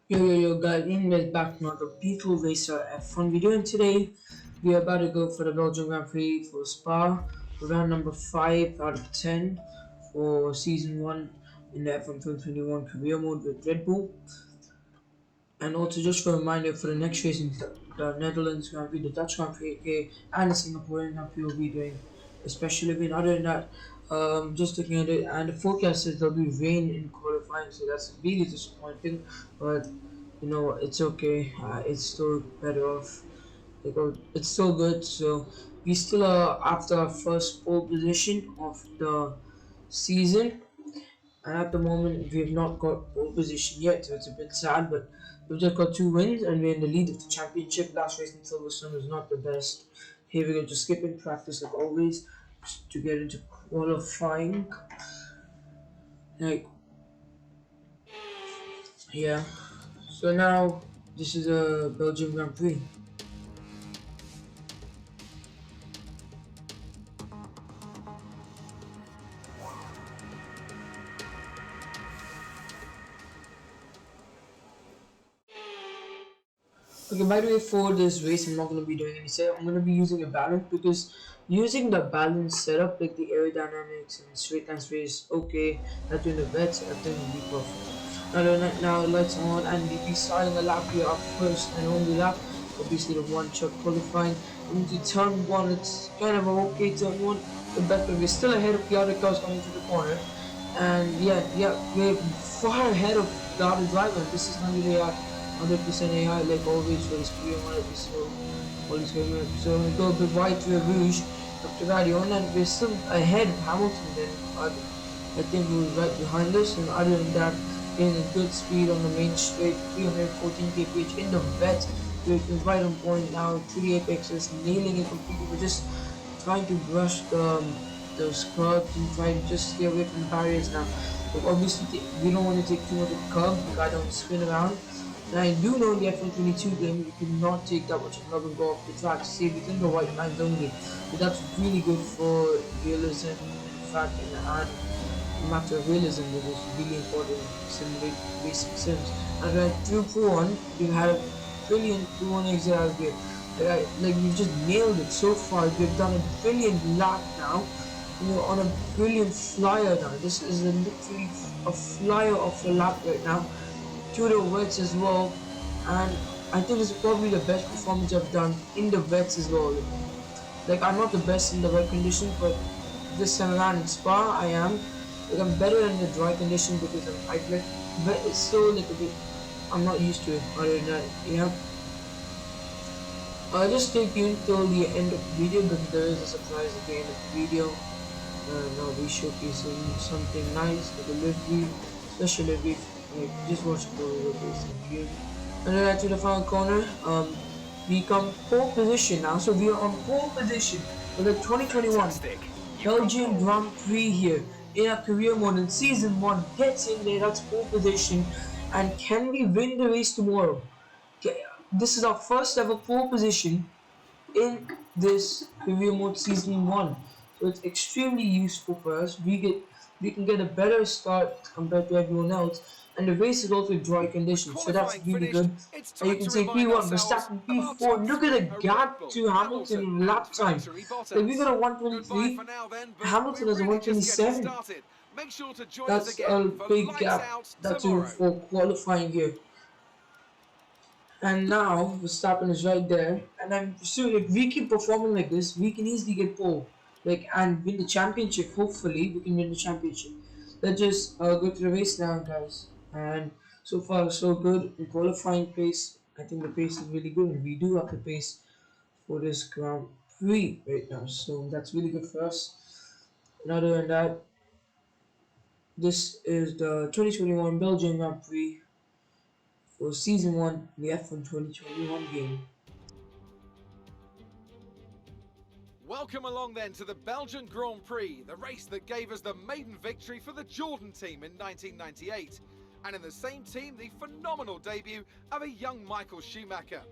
Yo guys, welcome back to another beautiful racer F1 video, and today we are about to go for the Belgium Grand Prix for Spa, round number 5 out of 10 for season 1 in the F1 2021 career mode with Red Bull. And also just for a reminder, for the next race in the Netherlands Grand Prix, the Dutch Grand Prix, okay, and the Singaporean Grand Prix will be doing a special event. Other than that, just looking at it, and the forecast says there'll be rain in qualifying, so that's really disappointing. But you know, it's okay. It's still better off. It's still good. So we still are after our first pole position of the season, and at the moment, we have not got pole position yet, so it's a bit sad. But we've just got 2 wins, and we're in the lead of the championship. Last race in Silverstone was not the best. Here we go, just skipping practice like always, just to get into qualifying. Like, yeah. So now this is a Belgium Grand Prix. Okay, by the way, for this race, I'm not going to be doing any setup. I'm going to be using a balance because using the balance setup, like the aerodynamics and straight line space, okay, that's doing the bets, I think will be perfect. Now lights on, and we'll be starting a lap here, our first and only lap. Obviously, the one shot qualifying. Into turn one, it's kind of an okay turn one, but we're still ahead of the other cars coming to the corner. And yeah, we're far ahead of the other driver. This is not really a 100% AI like always for this video on episode. So we go a bit wide to a rouge after Radion, and we're still ahead of Hamilton then. I think he was right behind us, and other than that, getting a good speed on the main straight, 314 kph in the vet. We're right on point now, 3 apexes, nailing it completely. We're just trying to brush those curves and try to just stay away from the barriers now. But obviously, we don't want to take too much of a curve, because I don't spin around. And I do know in the F122 game you cannot take that much of love and go off the track, stay within the white lines only. But that's really good for realism, in fact, and a matter of realism, which is really important in simulate racing sims. And then through P1, we've had a brilliant P1 exit out of here. Like we've just nailed it so far. We've done a brilliant lap now. You know, on a brilliant flyer now. This is literally a flyer of a lap right now. Tudor wets as well, and I think this is probably the best performance I've done in the wets as well. Like I'm not the best in the wet conditions, but this time around in Spa I am. Like I'm better in the dry condition because I'm hydrated, but it's still like a bit. I'm not used to it. Other than that, yeah. I'll just stay tuned till the end of the video because there is a surprise at the end of the video. I'll be showcasing something nice, like a livery, special livery. Just watch the video. And then to the final corner, we come pole position now. So we are on pole position for the 2021 Belgian Grand Prix here in our career mode in season 1. Gets in there, that's pole position. And can we win the race tomorrow? Okay, this is our first ever pole position in this career mode season 1, so it's extremely useful for us. We can get a better start compared to everyone else, and the race is also dry conditions, so that's really good. And you can say P1, Verstappen P4. Look at the gap to Hamilton in lap time. Like we got a 123, Hamilton has a 127. That's a big gap. That's for qualifying here. And now Verstappen is right there, and I'm sure if we keep performing like this, we can easily get pole, like and win the championship. Hopefully, we can win the championship. Let's just go to the race now, guys. And so far, so good in qualifying pace. I think the pace is really good, and we do have the pace for this Grand Prix right now. So that's really good for us. And other than that, this is the 2021 Belgian Grand Prix for Season 1, the F1 2021 game. Welcome along then to the Belgian Grand Prix, the race that gave us the maiden victory for the Jordan team in 1998. And in the same team, the phenomenal debut of a young Michael Schumacher.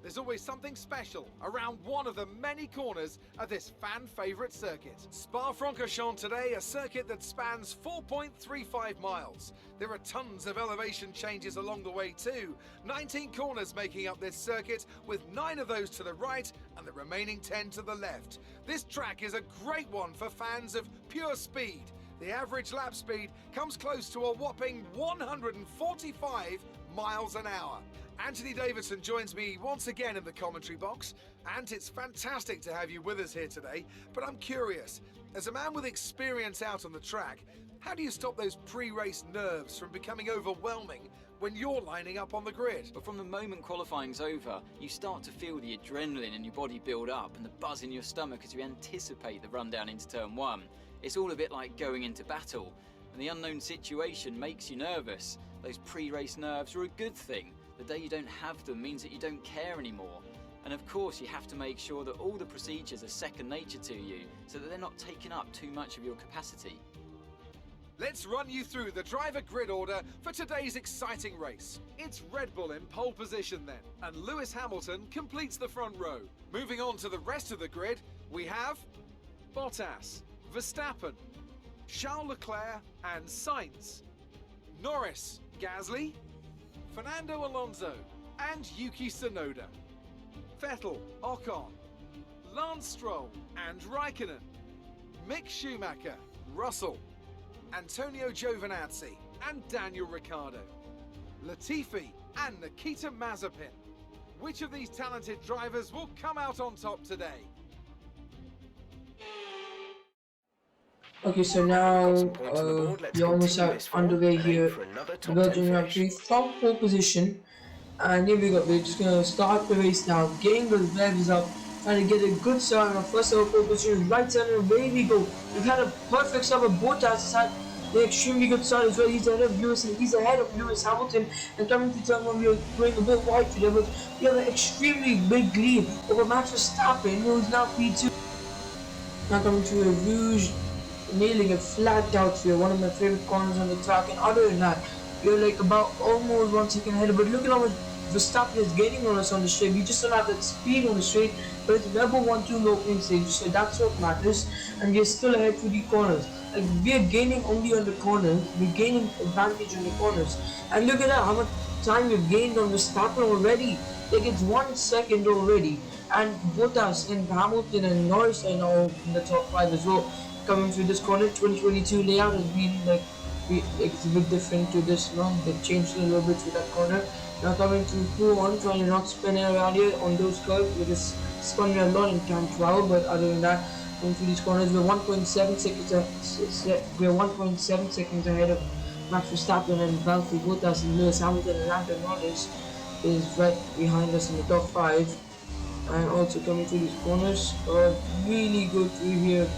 There's always something special around one of the many corners of this fan-favourite circuit. Spa-Francorchamps today, a circuit that spans 4.35 miles. There are tons of elevation changes along the way too. 19 corners making up this circuit, with 9 of those to the right and the remaining 10 to the left. This track is a great one for fans of pure speed. The average lap speed comes close to a whopping 145 miles an hour. Anthony Davidson joins me once again in the commentary box. Ant, it's fantastic to have you with us here today, but I'm curious, as a man with experience out on the track, how do you stop those pre-race nerves from becoming overwhelming when you're lining up on the grid? But from the moment qualifying's over, you start to feel the adrenaline in your body build up and the buzz in your stomach as you anticipate the rundown into turn 1. It's all a bit like going into battle, and the unknown situation makes you nervous. Those pre-race nerves are a good thing. The day you don't have them means that you don't care anymore. And of course you have to make sure that all the procedures are second nature to you, so that they're not taking up too much of your capacity. Let's run you through the driver grid order for today's exciting race. It's Red Bull in pole position then, and Lewis Hamilton completes the front row. Moving on to the rest of the grid, we have Bottas, Verstappen, Charles Leclerc and Sainz, Norris, Gasly, Fernando Alonso and Yuki Tsunoda, Vettel, Ocon, Lance Stroll and Raikkonen, Mick Schumacher, Russell, Antonio Giovinazzi and Daniel Ricciardo, Latifi and Nikita Mazepin. Which of these talented drivers will come out on top today? Okay, so now we're almost underway here. The Belgian Grand Prix from pole position, and here we go. We're just gonna start the race now. Getting the revs up, trying to get a good start on our first ever pole position. Right center, away we go. We've had a perfect start. Bottas has had an extremely good start as well. He's ahead of Lewis, and he's ahead of Lewis Hamilton. And coming to turn 1, we are going a bit wide today, but we have an extremely big lead over Max Verstappen, who's now P2. Now coming to a Rouge, nailing it flat out here, one of my favorite corners on the track. And other than that, we're like about almost 1 second ahead, but look at how much Verstappen is gaining on us on the straight. We just don't have that speed on the straight, but it's Red Bull 1-2 in the opening stage, so that's what matters. And we're still ahead through the corners. Like, we're gaining only on the corners, we're gaining advantage on the corners. And look at that, how much time we've gained on Verstappen already. Like, it's 1 second already. And Bottas and Hamilton and Norris are now in the top 5 as well. Coming through this corner, 2022 layout has been like, it's a bit different to this one. They've changed it a little bit to that corner. Now coming to 2-1, trying to not spin around here on those curves. We just spun me a lot in turn 12, but other than that, going through these corners, we're 1.7 seconds ahead of Max Verstappen, and Valtteri Bottas and Lewis Hamilton and Lando Norris is right behind us in the top 5. And also coming through these corners, really good through here.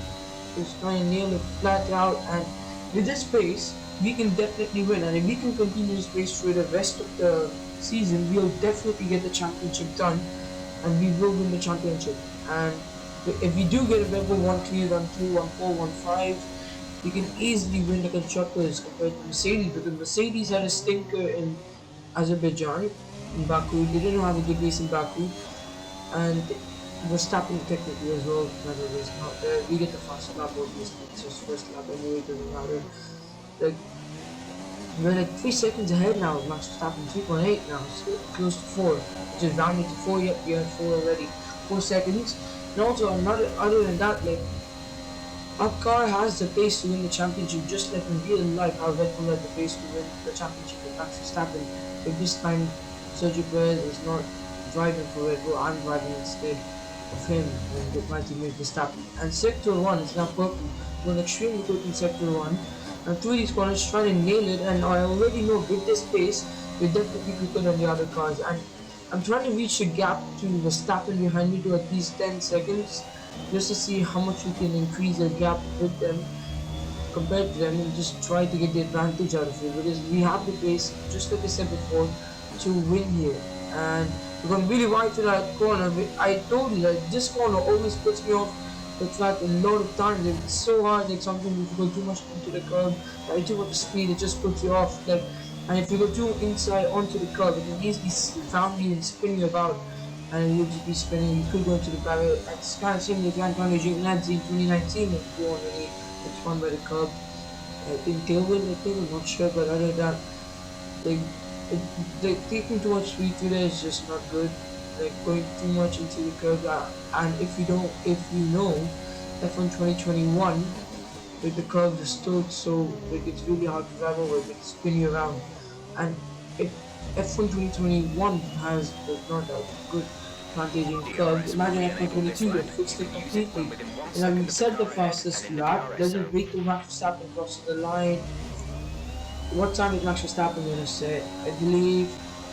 Just trying to nail it flat out, and with this pace we can definitely win. And if we can continue this pace through the rest of the season, we'll definitely get the championship done, and we will win the championship. And if we do get a Red Bull 1-3, 1-2, 1-4, 1-5, we can easily win the constructors compared to Mercedes, because Mercedes had a stinker in Azerbaijan, in Baku. They didn't have a good race in Baku, and Verstappen technically as well, but it is not there. We get the first lap of this, it's just first lap anyway, it doesn't matter. Like, we're like 3 seconds ahead now of Max Verstappen, 3.8 now, so close to 4, which is rounded to 4. Yep, we had 4 already, 4 seconds. And also, other than that, like, our car has the pace to win the championship, just like in real life, our Red Bull had the pace to win the championship with Max Verstappen. But this time, Sergio Perez is not driving for Red Bull, I'm driving instead of him, and with my teammate Verstappen. And sector 1 is now purple. We're extremely quick in sector 1. And through these corners, trying to nail it, and I already know with this pace, we're definitely quicker than the other cars. And I'm trying to reach a gap to Verstappen behind me to at least 10 seconds, just to see how much we can increase the gap with them compared to them, and just try to get the advantage out of it, because we have the pace, just like I said before, to win here. And we're going really wide to that corner. I told you that this corner always puts me off the track a lot of times. It's so hard, like something if you go too much into the curb, like too much speed, it just puts you off. Like, and if you go too inside onto the curb, it can easily round you and spin you about. and you'll just be spinning. You could go into the barrier. It's kind of similar to Antonio Giovinazzi in 2019 and won when he gets won by the curb. I think tailwind, I'm not sure, but other than that, like, taking too much speed through there is just not good. Like going too much into the curve, and if you know, F1 2021, like the curves are still so like it's really hard to drive over, like spin you around, and if F1 2021 has like not a good advantage in curves, imagine F1 22 would fixed it completely. And having set the fastest lap, let's just wait till Max Verstappen crosses the line. What time is Max Verstappen going to say? I believe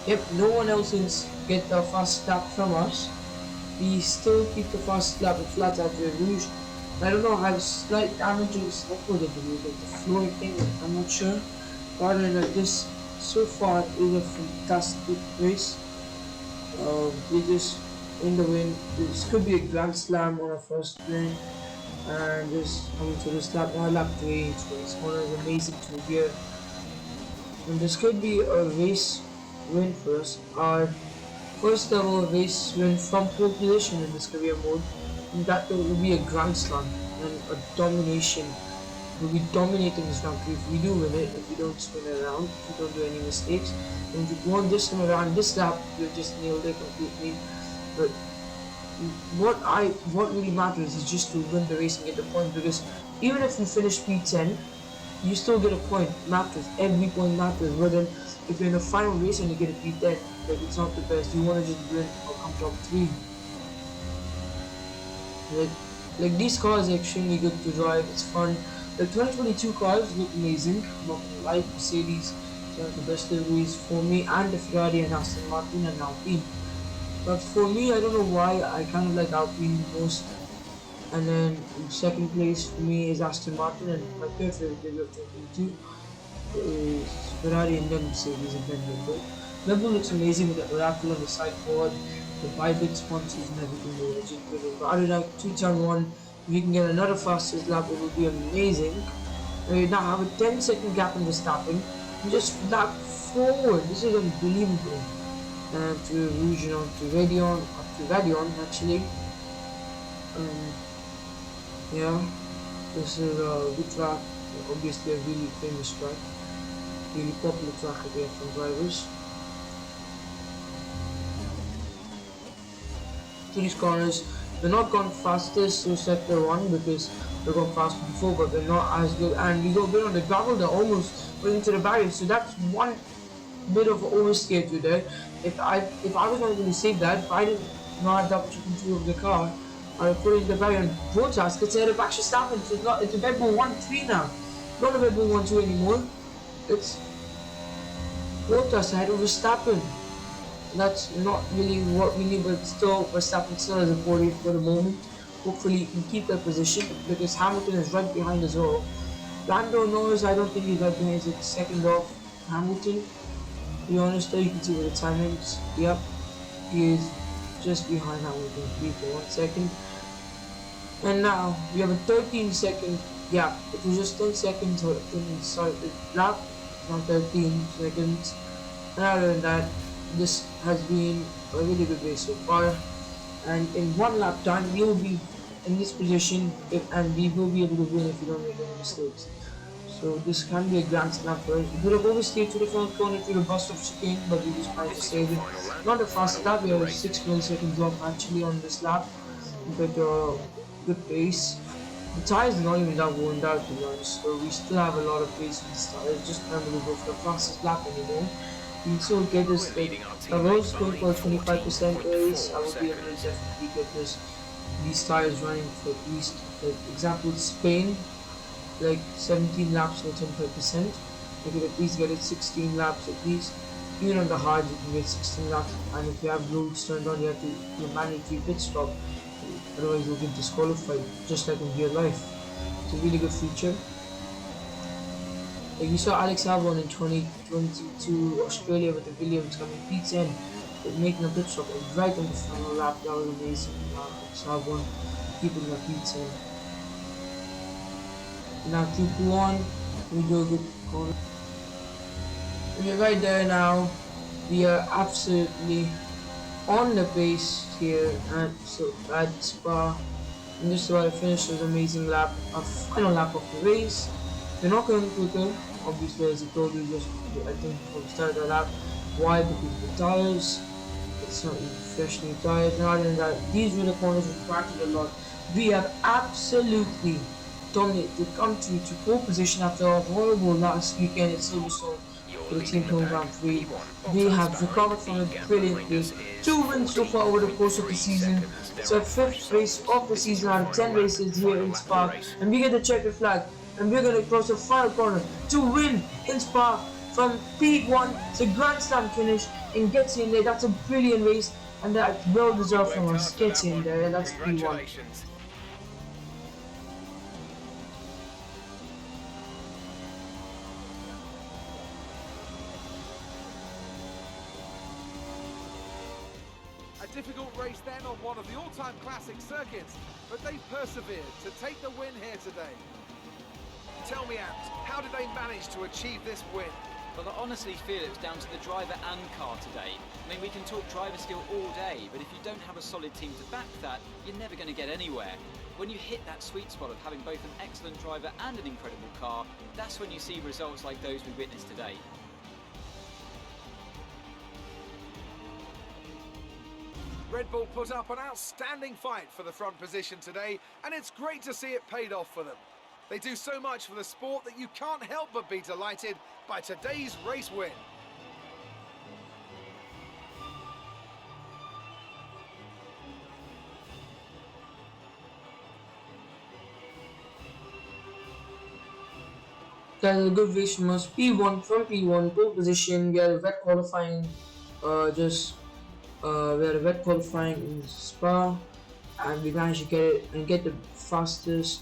if no one else can get the fast lap from us, we still keep the fast lap with flat out the Rouge. I don't know, I have slight damages. What would it be? Like the floor thing, I'm not sure. But other than that, this so far is a fantastic race. We just in the win. This could be a grand slam on our first win. And just coming to this lap, now lap 3, it's one of the amazing to hear. And this could be a race win for us. Our first ever race win from pole position in this career mode. And that will be a grand slam and a domination. We'll be dominating this Grand Prix if we do win it, if we don't spin it around, if we don't do any mistakes. And if we won this time around, this lap, we've just nailed it completely. But what really matters is just to win the race and get the point, because even if you finish P10, you still get a point. Matters. Every point matters. But then if you're in a final race and you get a P10, like it's not the best. You want to just win or come top 3. Like these cars are extremely good to drive. It's fun. The 2022 cars look amazing. I'm not gonna lie. Mercedes, one of the best deliveries for me, and the Ferrari and Aston Martin and Alpine. But for me, I don't know why, I kind of like Alpine the most. And then in second place for me is Aston Martin, and my third favorite delivery of 2022 is Ferrari, and then Mercedes, and then Red Bull. Red Bull looks amazing with the Oracle on the sideboard, the Bybit sponsors and everything. They're just brilliant. But other than 2 turn 1, if we can get another fastest lap, it will be amazing. And we now have a 10-second gap in the stopping. And just lap forward. This is unbelievable. To Rouge, to Radion actually. Yeah, this is a good track. Obviously a really famous track. Really popular track again from drivers. To these corners, they're not gone fastest to sector 1 because they're gone faster before, but they're not as good. And we go a bit on the gravel, they're almost going into the barrier. So that's one bit of oversteer to there. If I was not going to save that, if I didn't not have the opportunity of the car, I would put it in the barrier and Bottas gets ahead of actually stopping. So it's a Red Bull 1-3 now. Not a Red Bull 1-2 anymore. It's Bottas ahead of Verstappen. That's not really what we need, but still Verstappen still has a 40 for the moment. Hopefully he can keep that position because Hamilton is right behind as well. Lando Norris, I don't think he's right behind, he's second off Hamilton. To be honest though, you can see with the timings. Yep, he is just behind Hamilton, 3 for 1 second. And now we have a 13-second gap. It was just 10 seconds, or sorry, the lap on 13 seconds. And other than that, this has been a really good race so far. And in 1 lap time, we will be in this position, and we will be able to win if we don't make any mistakes. So this can be a grand slam for us. We could have oversteered to the front corner to the bust of chicane, but we just managed to save it. Not a fast lap, we have a 6 milliseconds drop actually on this lap, but good pace. The tires are not even that worn out to be honest, so we still have a lot of pace in these tires. Just remember to go for the fastest lap anymore. We still get this, like, if I was going for a 25% race, I would be able to definitely get these tires running for at least, like, example Spain, like 17 laps for 25%. You could at least get it 16 laps at least. Even on the hard, you can get 16 laps, and if you have rules turned on, you have to do a mandatory pit stop. Otherwise, you'll get disqualified, just like in real life. It's a really good feature. Like you saw Alex Albon in 2022 Australia with the Williams coming P10, making a pit stop right on the final lap. That was amazing. Alex Albon keeping the P10. Now 2-1, we do a good corner. We're right there now. We are absolutely on the pace here at Spa. And this is why I finished this amazing lap, a final lap of the race. We're not going quicker, obviously, as I told you just I think before the start of the lap. Why? Because the tires, it's not freshly tires. And other than that, these were the corners we practiced a lot. We have absolutely dominated the country to pole position after a horrible last weekend at Silverstone for the Team Home Grand Prix. We have recovered from it brilliantly. 2 wins so far over the course of the season. It's our 5th race of the season out of 10 races here in Spa. And we get the checkered flag. And we're going to cross the final corner to win in Spa from P1. It's a Grand Slam finish and gets in there. That's a brilliant race. And that's well deserved from us. Gets in there. And that's P1. A difficult race then on one of the all-time classic circuits, but they persevered to take the win here today. Tell me, Ant, how did they manage to achieve this win? Well, I honestly feel it was down to the driver and car today. I mean, we can talk driver skill all day, but if you don't have a solid team to back that, you're never going to get anywhere. When you hit that sweet spot of having both an excellent driver and an incredible car, that's when you see results like those we witnessed today. Red Bull put up an outstanding fight for the front position today, and it's great to see it paid off for them. They do so much for the sport that you can't help but be delighted by today's race win. That is a good race from us. P1 from P1, pole position. We had a wet qualifying, we had a wet qualifying in Spa, and we managed to get it and get the fastest.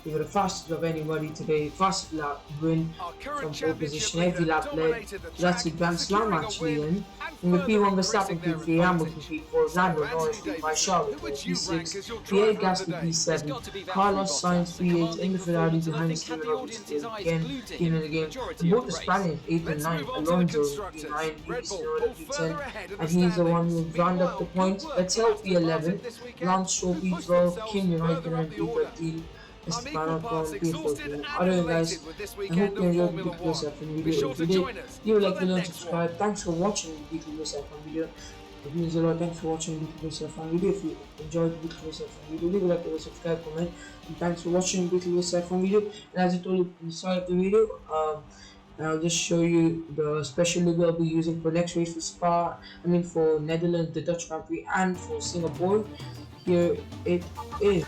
We were the fastest of anybody today. Fastest lap win from pole position. Every lap led. That's the Grand Slam actually in. In the P1, Verstappen P3, Hamilton P4, Lando Norris P5, Charlotte P6, Pierre Gasly P7, Carlos Sainz P8 in the Ferrari behind Steven Robinson again in the game. Both the Spaniards 8 and 9, Alonso P9, P10, and he's the one who rounded up the points. Vettel P11, Lance Stroll P12, Kimi Raikkonen P13. Esteban Ocon P14. Other guys, I hope you enjoyed the Weekly Yourself video. If you did, you would like to learn, subscribe. Thanks for watching the Weekly Yourself video. It means a lot. Thanks for watching the Weekly Yourself video. If you enjoyed the Weekly Yourself video, leave a like, a subscribe, comment. And thanks for watching the Weekly Yourself video. And as I told you in the start of the video, I'll just show you the special logo I'll be using for next race for Spa, for Netherlands, the Dutch Grand Prix, and for Singapore. Here it is.